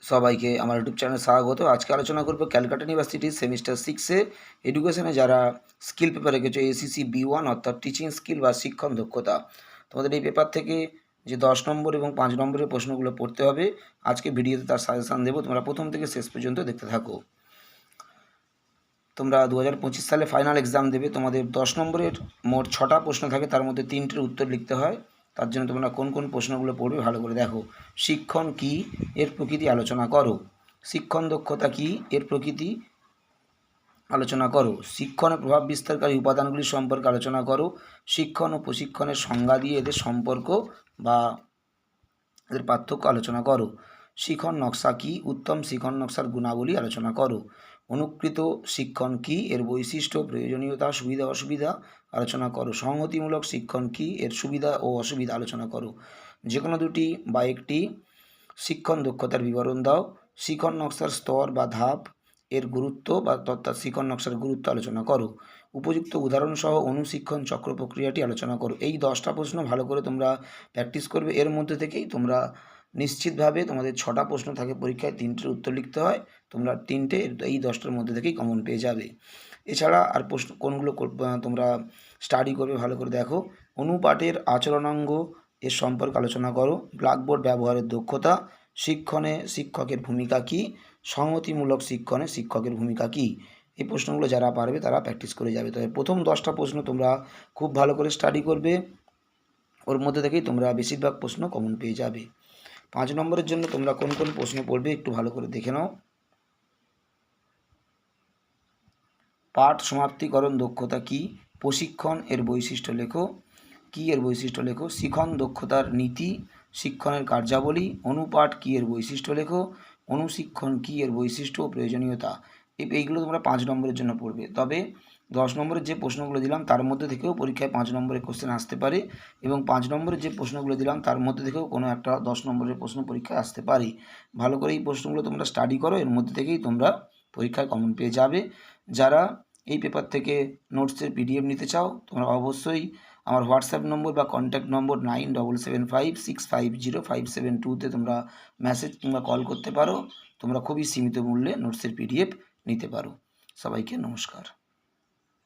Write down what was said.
সবাইকে আমার ইউটিউব চ্যানেলে স্বাগত। আজকে আলোচনা করব ক্যালকাটা ইউনিভার্সিটির সেমিস্টার 6-এ এডুকেশনে যারা স্কিল পেপার রেখেছে এসিসি B1 অর্থাৎ টিচিং স্কিল বা শিক্ষণ দক্ষতা। তোমাদের এই পেপার থেকে যে 10 নম্বর এবং 5 নম্বরের প্রশ্নগুলো পড়তে হবে, আজকে ভিডিওতে তার সাজেশান দেবো। তোমরা প্রথম থেকে শেষ পর্যন্ত দেখতে থাকো। তোমরা 2025 সালে ফাইনাল এক্সাম দেবে। তোমাদের 10 নম্বরের মোট 6টা প্রশ্ন থাকে, তার মধ্যে 3টের উত্তর লিখতে হয়। তার জন্য তোমরা কোন কোন প্রশ্নগুলো পড়বে ভালো করে দেখো। শিক্ষণ কী, এর প্রকৃতি আলোচনা করো। শিক্ষণ দক্ষতা কী, এর প্রকৃতি আলোচনা করো। শিক্ষণে প্রভাব বিস্তারকারী উপাদানগুলি সম্পর্কে আলোচনা করো। শিক্ষণ ও প্রশিক্ষণের সংজ্ঞা দিয়ে এদের সম্পর্ক বা এদের পার্থক্য আলোচনা করো। শিখন নকশা কী, উত্তম শিখন নকশার গুণাবলী আলোচনা করো। অনুকৃত শিক্ষণ কী, এর বৈশিষ্ট্য, প্রয়োজনীয়তা, সুবিধা অসুবিধা আলোচনা করো। সংহতিমূলক শিক্ষণ কী, এর সুবিধা ও অসুবিধা আলোচনা করো। যে কোনো দুটি বা একটি শিক্ষণ দক্ষতার বিবরণ দাও। শিখন নকশার স্তর বা ধাপ, এর গুরুত্ব বা অর্থাৎ শিখন নকশার গুরুত্ব আলোচনা করো। উপযুক্ত উদাহরণসহ অনুশিক্ষণ চক্র প্রক্রিয়াটি আলোচনা করো। এই 10টা প্রশ্ন ভালো করে তোমরা প্র্যাকটিস করবে। এর মধ্যে থেকেই তোমরা নিশ্চিতভাবে, তোমাদের 6টা প্রশ্ন থাকে পরীক্ষায়, 3টের উত্তর লিখতে হয়। তোমরা 3টে এই 10টার মধ্যে থেকেই কমন পেয়ে যাবে। এছাড়া আর প্রশ্ন কোনগুলো তোমরা স্টাডি করবে ভালো করে দেখো। অনুপাঠের আচরণাঙ্গ এর সম্পর্কে আলোচনা করো। ব্ল্যাকবোর্ড ব্যবহারের দক্ষতা, শিক্ষণে শিক্ষকের ভূমিকা কী, সংহতিমূলক শিক্ষণে শিক্ষকের ভূমিকা কী। এই প্রশ্নগুলো যারা পারবে তারা প্র্যাকটিস করে যাবে। তবে প্রথম 10টা প্রশ্ন তোমরা খুব ভালো করে স্টাডি করবে। ওর মধ্যে থেকেই তোমরা বেশিরভাগ প্রশ্ন কমন পেয়ে যাবে। 5 নম্বরের জন্য তোমরা কোন কোন প্রশ্ন পড়বে একটু ভালো করে দেখে নাও। পাঠ সমাপ্তিকরণ দক্ষতা কী, প্রশিক্ষণ এর বৈশিষ্ট্য লেখো। কী এর বৈশিষ্ট্য লেখো। শিখন দক্ষতার নীতি, শিক্ষণের কার্যাবলী। অনুপাঠ কী এর বৈশিষ্ট্য লেখো। অনুশিক্ষণ কী এর বৈশিষ্ট্য ও প্রয়োজনীয়তা। এইগুলো তোমরা 5 নম্বরের জন্য পড়বে। তবে 10 নম্বরের যে প্রশ্নগুলো দিলাম তার মধ্যে থেকেও পরীক্ষায় 5 নম্বরের কোশ্চেন আসতে পারে, এবং 5 নম্বরের যে প্রশ্নগুলো দিলাম তার মধ্যে থেকেও কোনো একটা 10 নম্বরের প্রশ্ন পরীক্ষায় আসতে পারে। ভালো করে এই প্রশ্নগুলো তোমরা স্টাডি করো, এর মধ্যে থেকেই তোমরা পরীক্ষায় কমন পেয়ে যাবে। যারা এই পেপার থেকে নোটসের PDF নিতে চাও, তোমরা অবশ্যই আমার হোয়াটসঅ্যাপ নম্বর বা কন্ট্যাক্ট নম্বর 9775650572-তে তোমরা মেসেজ কিংবা কল করতে পারো। তোমরা খুবই সীমিত মূল্যে নোটসের PDF নিতে পারো। সবাইকে নমস্কার।